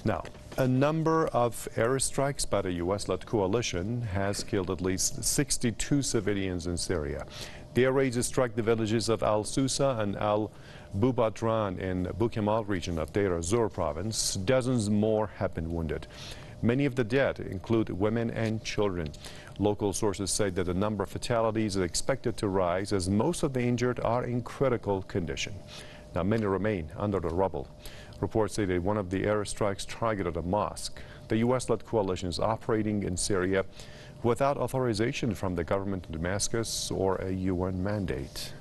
Now, a number of airstrikes by the U.S.-led coalition has killed at least 62 civilians in Syria. The air raids struck the villages of al-Susa and al-Bubatran in Bukamal region of Dayr, al-Zawr province. Dozens more have been wounded. Many of the dead include women and children. Local sources say that the number of fatalities is expected to rise as most of the injured are in critical condition. Now, many remain under the rubble. Reports say that one of the airstrikes targeted a mosque. The U.S.-led coalition is operating in Syria without authorization from the government in Damascus or a UN mandate.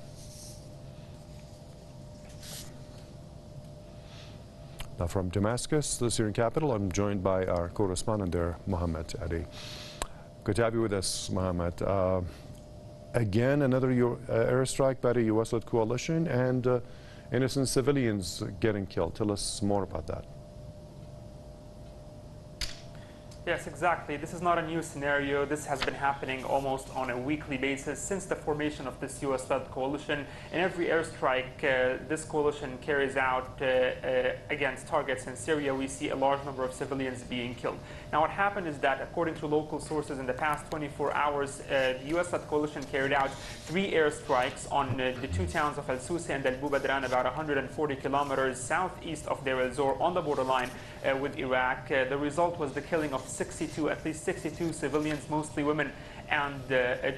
Now, from Damascus, the Syrian capital, I'm joined by our correspondent there, Mohammed Ali. Good to have you with us, Mohammed. Again, another airstrike by the U.S.-led coalition and innocent civilians getting killed. Tell us more about that. Yes, exactly. This is not a new scenario. This has been happening almost on a weekly basis since the formation of this U.S.-led coalition. In every airstrike this coalition carries out against targets in Syria, we see a large number of civilians being killed. Now, what happened is that, according to local sources, in the past 24 hours, the U.S.-led coalition carried out 3 airstrikes on the 2 towns of al-Susa and al-Bubatran, about 140 kilometers southeast of Dayr al-Zawr, on the borderline with Iraq. The result was the killing of at least 62 civilians, mostly women and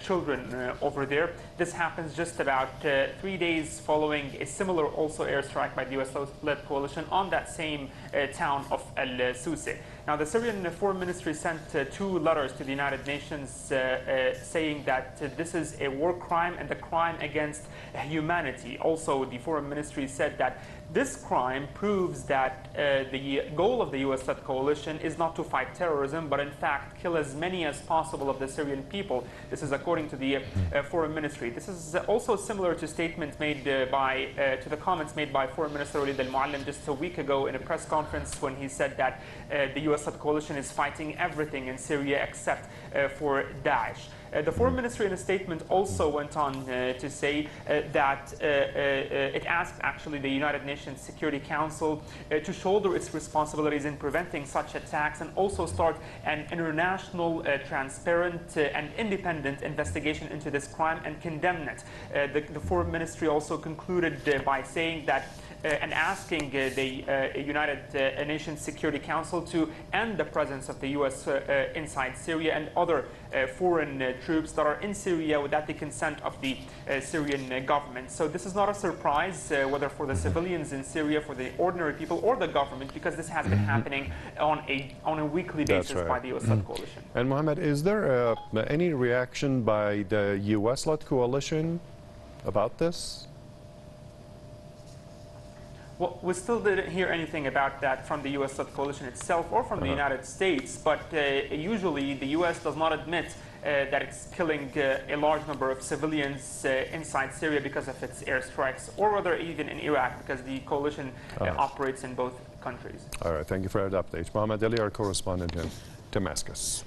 children over there. This happens just about 3 days following a similar also airstrike by the U.S.-led coalition on that same town of al-Susa. Now, the Syrian Foreign Ministry sent 2 letters to the United Nations saying that this is a war crime and a crime against humanity. Also, the Foreign Ministry said that this crime proves that the goal of the U.S.-led coalition is not to fight terrorism, but in fact kill as many as possible of the Syrian people. This is according to the Foreign Ministry. This is also similar to statements made to the comments made by Foreign Minister Walid al-Muallim just a week ago in a press conference, when he said that the U.S.-led coalition is fighting everything in Syria except for Daesh. The Foreign Ministry in a statement also went on to say that it asked actually the United Nations Security Council to shoulder its responsibilities in preventing such attacks and also start an international, transparent and independent investigation into this crime and condemn it. The Foreign Ministry also concluded by saying that and asking the United Nations Security Council to end the presence of the U.S. inside Syria and other foreign troops that are in Syria without the consent of the Syrian government. So this is not a surprise, whether for the civilians in Syria, for the ordinary people, or the government, because this has been happening on a weekly basis by the U.S.-led coalition. And Mohammed, is there any reaction by the U.S.-led coalition about this? Well, we still didn't hear anything about that from the U.S.-led coalition itself or from the United States, but usually the U.S. does not admit that it's killing a large number of civilians inside Syria because of its airstrikes, or rather even in Iraq, because the coalition operates in both countries. All right, thank you for that update. Mohammed Ali, our correspondent in Damascus.